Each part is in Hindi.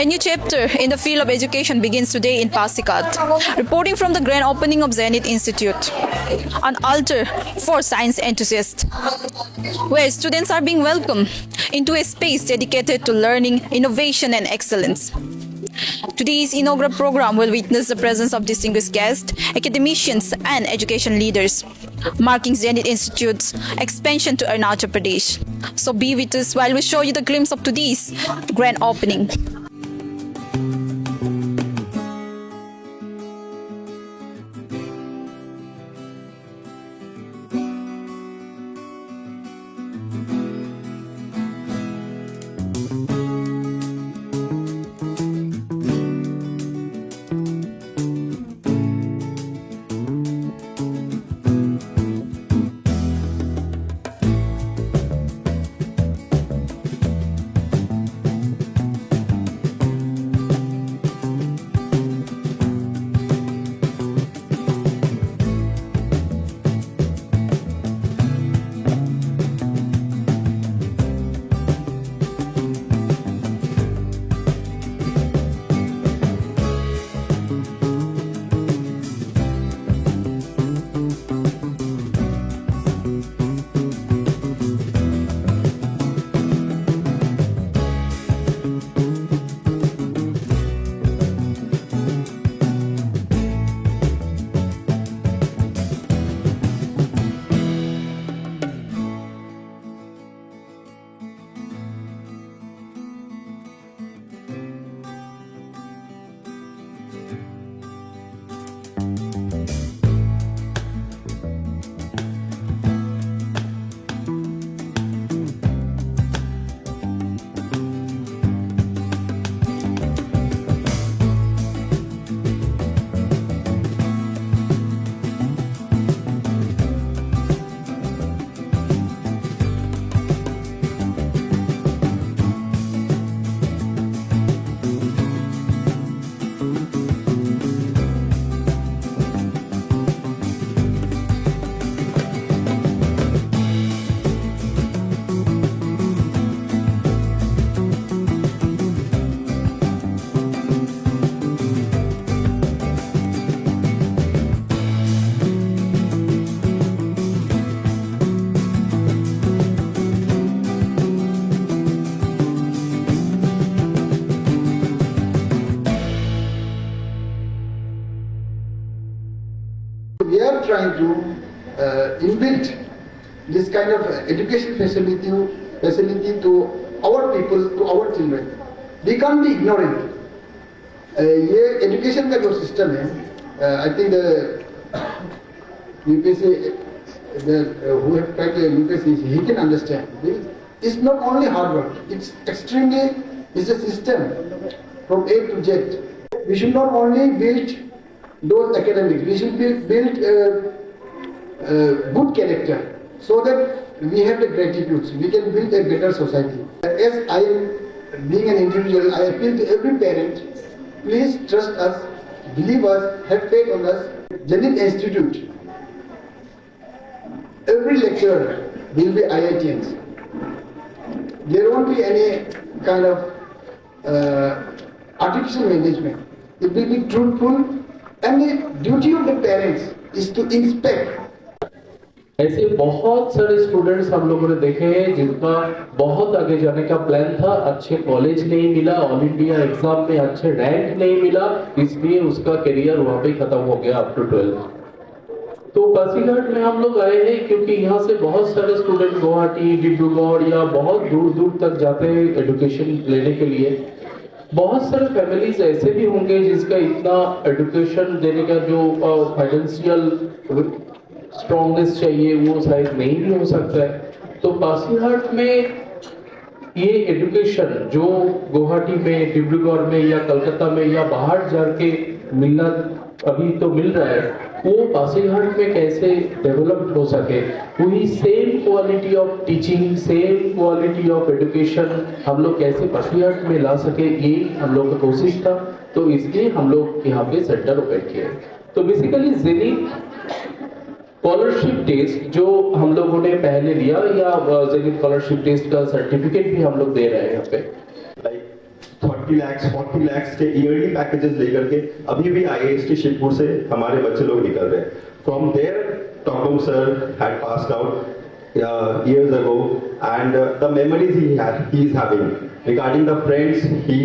A new chapter in the field of education begins today in Pasighat. Reporting from the grand opening of Zenith Institute, an altar for science enthusiasts, where students are being welcomed into a space dedicated to learning, innovation, and excellence. Today's inaugural program will witness the presence of distinguished guests, academicians, and education leaders, marking Zenith Institute's expansion to Arunachal Pradesh. So be with us while we show you the glimpse of today's grand opening. We are trying to inbuild this kind of education facility to our people, to our children. We can't be ignorant. ये education का जो system है, I think the UPSC, who have tried the UPSC, he can understand. It's not only hard work. It's a system from A to Z. We should not only build those academics, we should build good character so that we have the gratitude, we can build a better society. As I am being an individual, I appeal to every parent, please trust us, believe us, have faith on us. Zenith Institute, every lecturer will be IITians. There won't be any kind of artificial management. It will be truthful. And the duty of the parents is to inspect. ऐसे बहुत सारे स्टूडेंट्स हम लोगों ने देखे हैं जिनका बहुत आगे जाने का प्लान था, अच्छे कॉलेज नहीं मिला, ऑल इंडिया एग्जाम में अच्छे रैंक नहीं मिला, इसलिए उसका करियर वहाँ पे खत्म हो गया अप टू 12। तो पासीघाट में हम लोग आए हैं क्योंकि यहाँ से बहुत सारे स्टूडेंट गुवाहाटी, डिब्रूगढ़ या बहुत दूर दूर तक जाते हैं एजुकेशन लेने के लिए। बहुत सारे फैमिलीज ऐसे भी होंगे जिसका इतना एजुकेशन देने का जो फाइनेंशियल स्ट्रॉन्गनेस चाहिए वो शायद नहीं भी हो सकता है। तो पासीघाट में ये एजुकेशन जो गुवाहाटी में, डिब्रूगढ़ में या कलकत्ता में या बाहर जाके मिलना अभी तो मिल रहा है, वो पासीघाट में कैसे डेवलप्ड हो सके, वही same quality of teaching, same quality of education हम लोग कैसे पासीघाट में ला सके, ये हम लोग का कोशिश था। तो इसलिए हम लोग यहाँ पे सेंटर ओपन किए। तो बेसिकली जेनिथ स्कॉलरशिप टेस्ट जो हम लोगों ने पहले लिया, या जेनिथ स्कॉलरशिप टेस्ट का सर्टिफिकेट भी हम लोग दे रहे हैं यहाँ पे। 30 lakhs 40 lakhs के ईयरली पैकेजेस लेकर के अभी भी IIST शिवपुर से हमारे बच्चे लोग निकल रहे हैं. From there, Tongong sir had passed out years ago, and the memories he is having regarding the friends he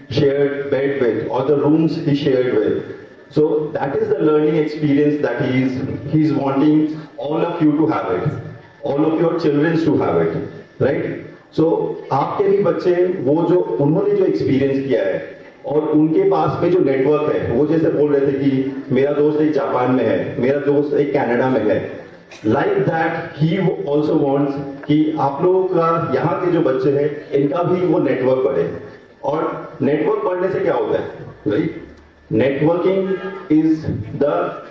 shared bed with or the rooms he shared with. So that is the learning experience that he is wanting all of you to have it, all of your children to have it, right? So आपके भी बच्चे वो जो उन्होंने जो एक्सपीरियंस किया है और उनके पास में जो नेटवर्क है, वो जैसे बोल रहे थे कि मेरा दोस्त एक जापान में है, मेरा दोस्त एक कनाडा में है, like that he also wants कि आप लोगों का यहाँ के जो बच्चे हैं इनका भी वो नेटवर्क बढ़े. और नेटवर्क बढ़ने से क्या होता है, right? Networking is the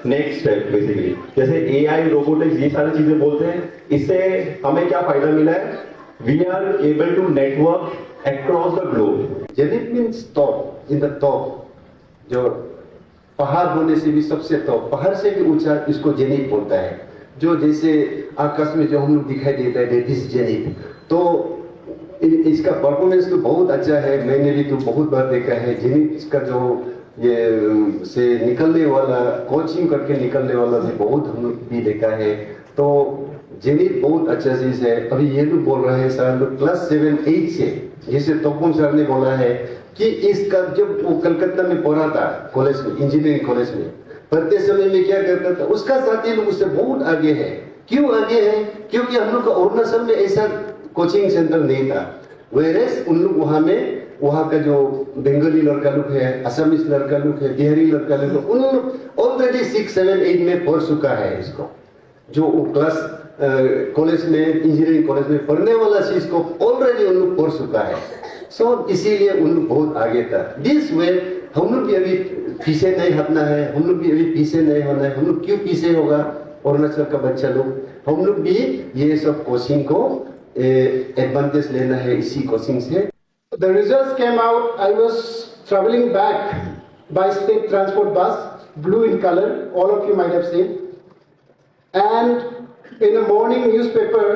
next step basically. जैसे AI, रोबोटिक्स, ये सारी चीजें बोलते हैं, इससे हमें क्या फायदा मिला है? We are able to network across the globe. Zenith means top, in the top, जो पहाड़ होने से भी सबसे टॉप, पहाड़ से भी ऊंचा, इसको जेनिथ बोलता है. जो जैसे आकाश में जो हम लोग दिखाई देता है, दिस जेनिथ. तो इसका परफॉर्मेंस तो बहुत अच्छा है, मैंने भी तो बहुत बार देखा है. जेनिथ का जो ये से निकलने वाला, कोचिंग करके निकलने वाला भी बहुत हम लोग भी देखा है. तो जेनिथ बहुत अच्छा चीज है. अभी ये लोग बोल रहे हैं सर लोग क्लास 7-8 से, जैसे तोपम सर ने बोला है कि इसका जब वो कलकत्ता में पढ़ा था कॉलेज में, इंजीनियरिंग कॉलेज में पढ़ते समय में क्या करता था, उसका साथी लोग उससे बहुत आगे है. क्यों आगे है? क्योंकि हम लोग का अरुणाचल में ऐसा कोचिंग सेंटर नहीं था. वेरेस उन लोग वहाँ का जो बंगाली लड़का लोग है, असमीज लड़का लोग है, बिहारी लड़का लोग, उन लोग ऑलरेडी 6-7-8 में पढ़ चुका है इसको. जो वो क्लास कॉलेज में, इंजीनियरिंग कॉलेज में पढ़ने वाला चीज को ऑलरेडी उन लोग पढ़ चुका है. सो इसीलिए उन लोग बहुत आगे था. दिस वे हम लोग भी अभी पीछे नहीं हटना है, हम लोग भी अभी पीछे नहीं होना है. हम लोग क्यों पीछे होगा अरुणाचल का बच्चा लोग? हम लोग भी ये सब कोचिंग को एडवांटेज लेना है इसी कोचिंग से. The results came out. I was traveling back by state transport bus, blue in color. All of you might have seen. And in the morning newspaper,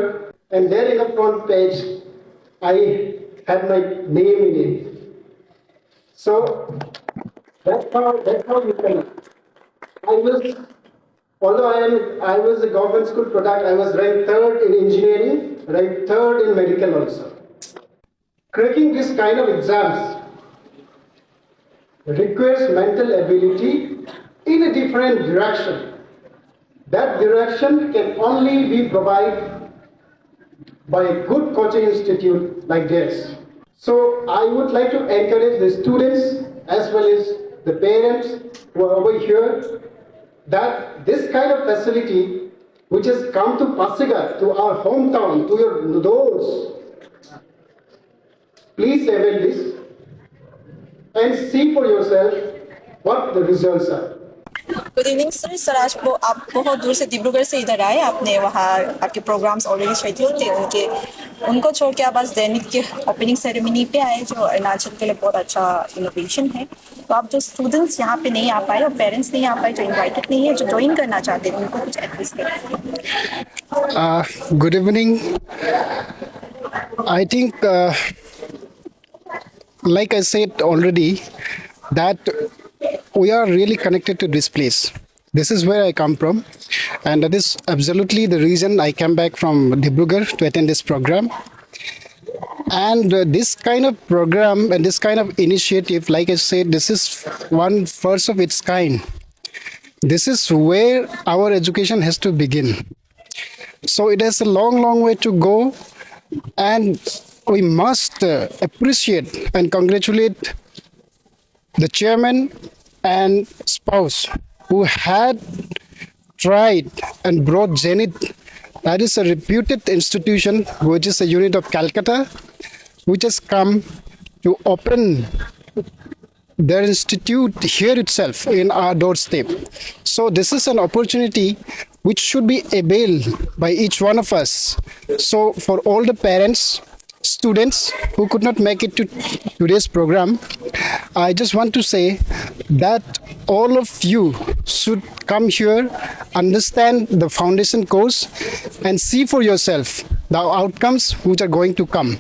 and there in the front page, I had my name in it. So that's how you can. Although I was a government school product, I was ranked 3rd in engineering, ranked 3rd in medical also. Cracking this kind of exams requires mental ability in a different direction. That direction can only be provided by a good coaching institute like this. So I would like to encourage the students as well as the parents who are over here that this kind of facility which has come to Pasigat, to our hometown, to your doors, please avail this and see for yourself what the results are. Good evening sir. Sir आज आप बहुत दूर से डिब्रूगढ़ से इधर आए. आपने वहाँ आपके प्रोग्राम्स ऑलरेडी शेड्यूल थे, उनको छोड़ के आप आज दैनिक के ओपनिंग सेरेमनी पे आए, जो अरुणाचल के लिए बहुत अच्छा इनोवेशन है. तो आप जो स्टूडेंट्स यहाँ पे नहीं आ पाए और पेरेंट्स नहीं आ पाए, जो इन्वाइटेड नहीं है, जो ज्वाइन करना चाहते हैं, उनको कुछ एडवाइस करें. Good evening. I think, like I said already, that we are really connected to this place. This is where I come from, and that is absolutely the reason I came back from Dibrugarh to attend this program. And this kind of program and this kind of initiative, like I said, this is one first of its kind. This is where our education has to begin. So it has a long, long way to go, and we must appreciate and congratulate the chairman and spouse who had tried and brought Zenith. That is a reputed institution, which is a unit of Calcutta, which has come to open their institute here itself in our doorstep. So this is an opportunity which should be availed by each one of us. So for all the parents, students who could not make it to today's program, I just want to say that all of you should come here, understand the foundation course, and see for yourself the outcomes which are going to come.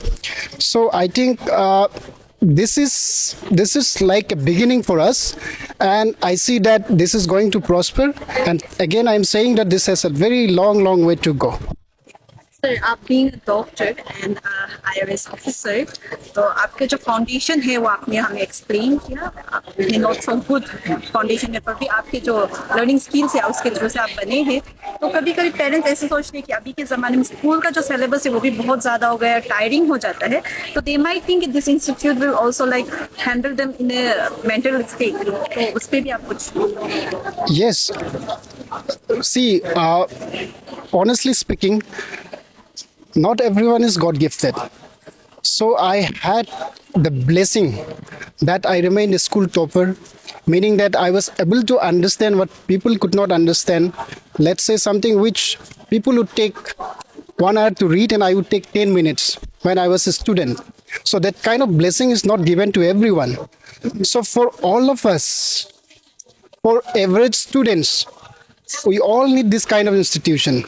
So I think this is like a beginning for us, and I see that this is going to prosper. And again, I'm saying that this has a very long way to go. Sir, आप being doctor and IRS officer, तो आपका जो फाउंडेशन है वो आपने हमें एक्सप्लेन किया, आपने नॉट सो गुड फाउंडेशन है, पर भी आपके जो लर्निंग स्किल्स है उसके थ्रू से आप बने हैं। तो कभी कभी पेरेंट्स ऐसे सोचते हैं कि अभी के ज़माने में स्कूल का जो सिलेबस है वो भी बहुत ज़्यादा हो गया है, टायरिंग हो जाता है, तो they might think this institute will also like handle them in A mental state, तो उस पर भी आप कुछ। Yes. See, honestly speaking, not everyone is God gifted. So I had the blessing that I remained a school topper, meaning that I was able to understand what people could not understand. Let's say something which people would take 1 hour to read and I would take 10 minutes when I was a student. So that kind of blessing is not given to everyone. So for all of us, for average students, we all need this kind of institution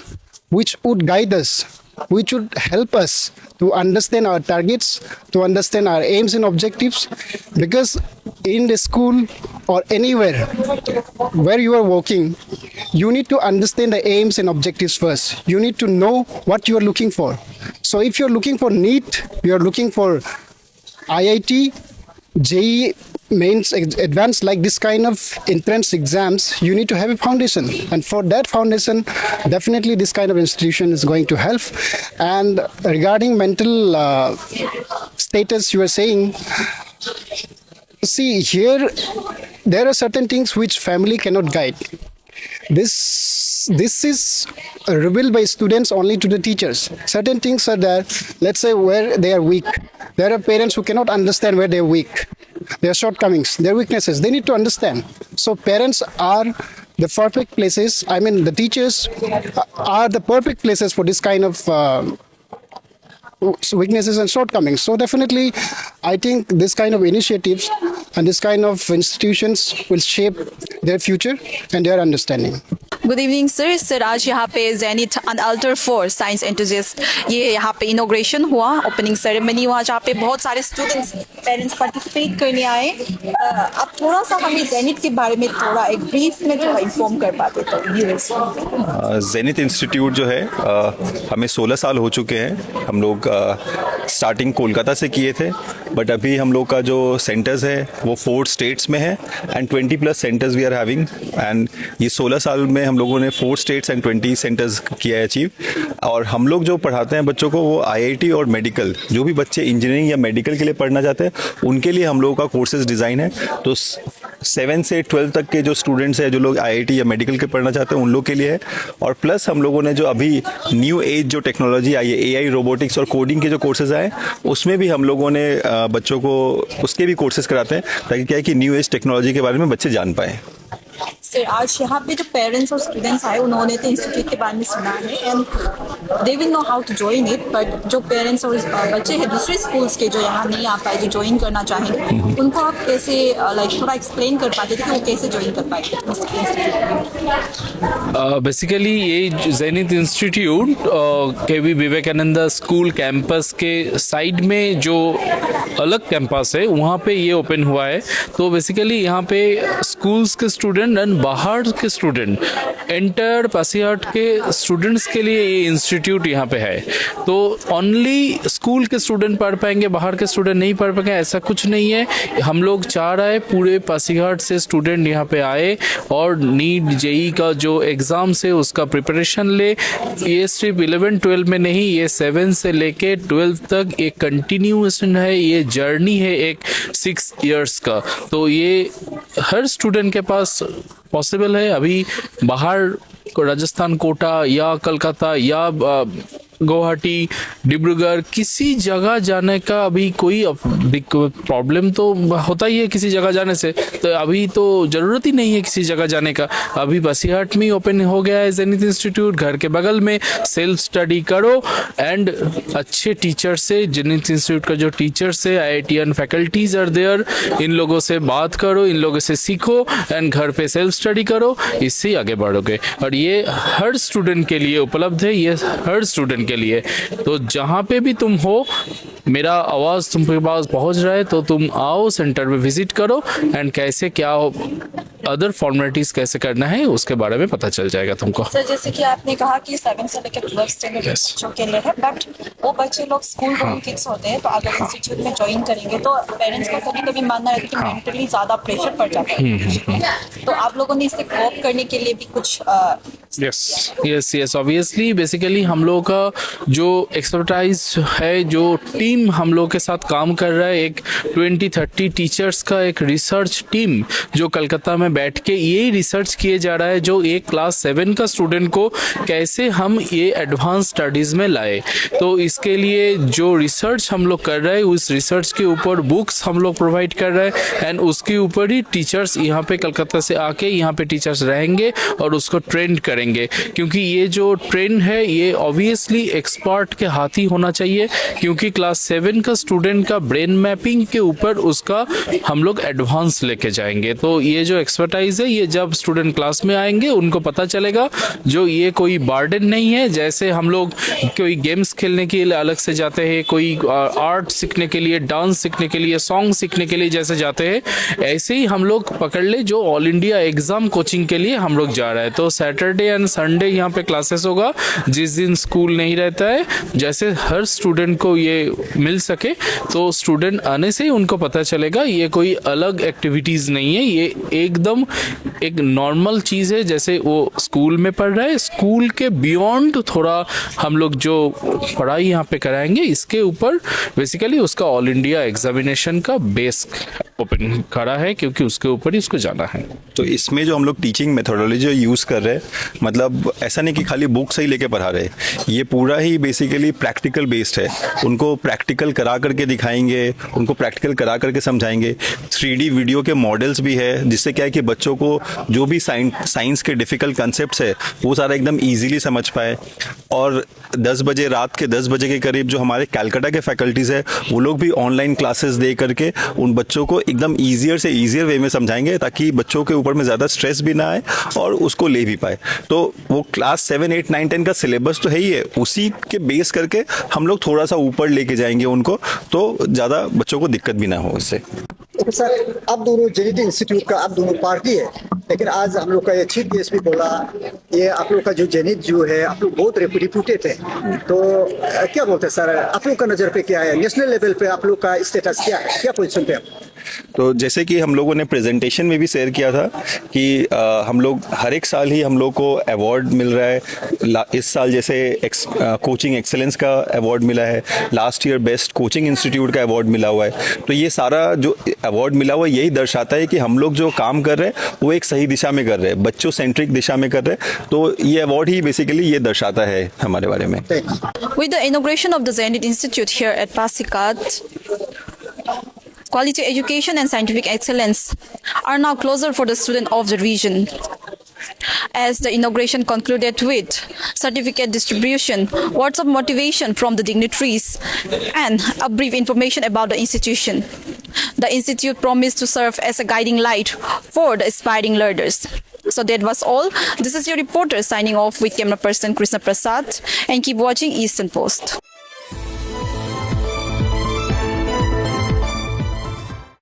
which would guide us, which would help us to understand our targets, to understand our aims and objectives. Because in the school or anywhere where you are working, you need to understand the aims and objectives first. You need to know what you are looking for. So if you're looking for NEET, you're looking for IIT, JEE, mains, advanced, like this kind of entrance exams, you need to have a foundation, and for that foundation definitely this kind of institution is going to help. And regarding mental status, you are saying, see here there are certain things which family cannot guide. This is revealed by students only to the teachers. Certain things are there, let's say where they are weak. There are parents who cannot understand where they are weak, their shortcomings, their weaknesses. They need to understand. So parents are the perfect places. I mean, the teachers are the perfect places for this kind of weaknesses and shortcomings. So definitely, I think this kind of initiatives and this kind of institutions will shape their future and their understanding. Good evening sir. Sir, आज यहाँ पे Zenith an altar for science enthusiast, ये यहाँ पे इनॉग्रेशन हुआ, ओपनिंग सेरेमनी हुआ, जहाँ पे बहुत सारे स्टूडेंट्स, पेरेंट्स पार्टिसिपेट करने आए। आप थोड़ा सा हमें जेनिथ के बारे में थोड़ा एक ब्रीफ में थोड़ा इन्फॉर्म कर पाते तो। जेनिथ इंस्टीट्यूट जो है, हमें 16 साल हो चुके हैं। हम लोग स्टार्टिंग कोलकाता से किए थे, बट अभी हम लोग का जो सेंटर्स है वो 4 स्टेट्स में है and 20+ centres we are having. And ये 16 साल में हम लोगों ने 4 स्टेट्स एंड 20 सेंटर्स किया है अचीव। और हम लोग जो पढ़ाते हैं बच्चों को, वो IIT और मेडिकल, जो भी बच्चे इंजीनियरिंग या मेडिकल के लिए पढ़ना चाहते हैं उनके लिए हम लोगों का कोर्सेज डिज़ाइन है। तो 7 से 12 तक के जो स्टूडेंट्स हैं, जो लोग IIT या मेडिकल के पढ़ना चाहते हैं उन लोग के लिए है। और प्लस हम लोगों ने जो अभी न्यू एज जो टेक्नोलॉजी आई है, AI, रोबोटिक्स और कोडिंग के जो कोर्सेज आए, उसमें भी हम लोगों ने बच्चों को उसके भी कोर्सेज कराते हैं, ताकि क्या है कि न्यू एज टेक्नोलॉजी के बारे में बच्चे जान पाएँ। सर, आज यहाँ पे जो पेरेंट्स और स्टूडेंट्स आए, उन्होंने तो इंस्टीट्यूट के बारे में सुना है and they will know how to join it, but जो पेरेंट्स और बच्चे हैं दूसरे स्कूल्स के जो यहाँ नहीं आ पाए, जो ज्वाइन करना चाहेंगे, उनको आप कैसे लाइक थोड़ा एक्सप्लेन कर पाते थे कि वो कैसे ज्वाइन कर पाए इंस्टीट्यूट? बेसिकली ये Zenith institute KV Vivekananda school campus के साइड में जो अलग कैंपस है वहाँ पे ये ओपन हुआ है। तो बेसिकली यहाँ पे स्कूल्स के स्टूडेंट एंड बाहर के स्टूडेंट, एंटर पासीघाट के स्टूडेंट्स के लिए ये इंस्टीट्यूट यहाँ पे है। तो ओनली स्कूल के स्टूडेंट पढ़ पाएंगे, बाहर के स्टूडेंट नहीं पढ़ पाएंगे, ऐसा कुछ नहीं है। हम लोग चाह रहे हैं पूरे पासीघाट से स्टूडेंट यहाँ पे आए और नीट JEE का जो एग्ज़ाम्स है उसका प्रिपरेशन ले। ये सिर्फ 11-12 में नहीं, ये 7 से लेके 12 तक एक कंटिन्यूएशन है, ये जर्नी है एक 6 इयर्स का। तो ये हर स्टूडेंट के पास पॉसिबल है। अभी बाहर राजस्थान कोटा या कलकत्ता या गुवाहाटी, डिब्रूगढ़, किसी जगह जाने का अभी कोई प्रॉब्लम तो होता ही है किसी जगह जाने से, तो अभी तो ज़रूरत ही नहीं है किसी जगह जाने का। अभी पासीघाट में ओपन हो गया है जेनिथ इंस्टीट्यूट, घर के बगल में, सेल्फ स्टडी करो एंड अच्छे टीचर से, जेनिथ इंस्टीट्यूट का जो टीचर्स है, IITian फैकल्टीज आर देयर, इन लोगों से बात करो, इन लोगों से सीखो एंड घर पे सेल्फ स्टडी करो, इससे आगे बढ़ोगे। और ये हर स्टूडेंट के लिए उपलब्ध है, ये हर स्टूडेंट के लिए। तो जहाँ पे भी तुम हो, मेरा आवाज़ तुम के पास पहुँच रहा है तो तुम आओ, सेंटर में विजिट करो एंड कैसे क्या अदर फॉर्मेलिटीज़ कैसे करना है उसके बारे में पता चल जाएगा तुमको। सर जैसे कि आपने कहा कि 7 से लेकर 12 स्टैंडर्ड के बच्चों के लिए है, बट वो बच्चे लोग स्कूल गोइंग किड्स होते हैं, तो अगर इंस्टीट्यूट में ज्वाइन करेंगे तो पेरेंट्स का कभी कभी मानना है कि मेंटली ज़्यादा प्रेशर पड़ जाता है। तो आप लोगों ने इससे कोप करने के लिए भी कुछ यस ऑब्वियसली बेसिकली हम लोग का जो एक्सपर्टाइज है, जो टीम हम लोग के साथ काम कर रहा है, एक 20-30 टीचर्स का एक रिसर्च टीम जो कलकत्ता में बैठ के यही रिसर्च किए जा रहा है, जो एक क्लास 7 का स्टूडेंट को कैसे हम ये एडवांस स्टडीज में लाए। तो इसके लिए जो रिसर्च हम लोग कर रहे हैं, उस रिसर्च के ऊपर बुक्स हम लोग प्रोवाइड कर रहे हैं एंड उसके ऊपर ही टीचर्स यहाँ पे कलकत्ता से आके यहाँ पे टीचर्स रहेंगे और उसको ट्रेंड करेंगे। क्योंकि ये जो ट्रेंड है ये ऑब्वियसली एक्सपर्ट के हाथ ही होना चाहिए, क्योंकि क्लास 7 का स्टूडेंट का ब्रेन मैपिंग के ऊपर उसका हम लोग एडवांस लेके जाएंगे। तो ये जो एक्सपर्टाइज है, ये जब स्टूडेंट क्लास में आएंगे उनको पता चलेगा जो ये कोई बर्डन नहीं है। जैसे हम लोग कोई गेम्स खेलने के लिए अलग से जाते हैं, कोई आर्ट सीखने के लिए, डांस सीखने के लिए, सॉन्ग सीखने के लिए जैसे जाते हैं, ऐसे ही हम लोग पकड़ ले जो ऑल इंडिया एग्जाम कोचिंग के लिए हम लोग जा रहे हैं। तो सैटरडे एंड संडे यहाँ पे क्लासेस होगा, जिस दिन स्कूल नहीं रहता है, जैसे हर स्टूडेंट को ये मिल सके। तो स्टूडेंट आने से ही उनको पता चलेगा ये कोई अलग एक्टिविटीज़ नहीं है, ये एकदम एक नॉर्मल चीज़ है जैसे वो स्कूल में पढ़ रहा है। स्कूल के बियॉन्ड थोड़ा हम लोग जो पढ़ाई यहाँ पे कराएंगे, इसके ऊपर बेसिकली उसका ऑल इंडिया एग्जामिनेशन का बेस ओपन करा है, क्योंकि उसके ऊपर ही उसको जाना है। तो इसमें जो हम लोग टीचिंग मेथोडोलॉजी यूज़ कर रहे हैं, मतलब ऐसा नहीं कि खाली बुक से ही लेके पढ़ा रहे, ये पूरा ही बेसिकली प्रैक्टिकल बेस्ड है। उनको प्रैक्टिकल करा करके दिखाएंगे, उनको प्रैक्टिकल करा करके समझाएंगे। 3D वीडियो के मॉडल्स भी है, जिससे क्या है कि बच्चों को जो भी साइंस के डिफ़िकल्ट कंसेप्ट्स है वो सारा एकदम ईजिली समझ पाए। और 10 बजे, रात के 10 बजे के करीब जो हमारे कैलकाटा के फैकल्टीज़ है, वो लोग भी ऑनलाइन क्लासेस दे करके उन बच्चों को एकदम ईजियर से ईजियर वे में समझाएंगे, ताकि बच्चों के ऊपर में ज़्यादा स्ट्रेस भी ना आए और उसको ले भी पाए। तो वो क्लास 7, 8, 9, 10 का सिलेबस तो है ही है, उसी के बेस करके हम लोग थोड़ा सा ऊपर लेके जाएंगे उनको, तो ज़्यादा बच्चों को दिक्कत भी ना हो इससे। सर, आप दोनों जेनिथ इंस्टीट्यूट का आप दोनों पार्टी है, लेकिन आज हम लोग का ये चीफ गेस्ट भी बोला, ये आप लोग का जो जेनिथ जो है आप लोग बहुत रिप्यूटेड है। तो क्या बोलते हैं सर, आप लोग का नज़र पे क्या है, नेशनल लेवल पे आप लोग का स्टेटस क्या है, क्या पोजीशन पे आप? तो जैसे कि हम लोगों ने प्रेजेंटेशन में भी शेयर किया था कि हम लोग हर एक साल ही हम लोग को अवार्ड मिल रहा है। इस साल जैसे कोचिंग एक्सेलेंस का अवार्ड मिला है, last year best coaching institute का अवार्ड मिला हुआ है। तो ये सारा जो अवार्ड मिला हुआ है यही दर्शाता है कि हम लोग जो काम कर रहे हैं वो एक सही दिशा में कर रहे हैं, बच्चों सेंट्रिक दिशा में कर रहे हैं। तो ये अवार्ड ही बेसिकली ये दर्शाता है हमारे बारे में। With the inauguration of the Zenith Institute here at Pasikat, quality education and scientific excellence are now closer for the student of the region. As the inauguration concluded with certificate distribution, words of motivation from the dignitaries, and a brief information about the institution. The institute promised to serve as a guiding light for the aspiring learners. So that was all. This is your reporter signing off with camera person Krishna Prasad, and keep watching Eastern Post.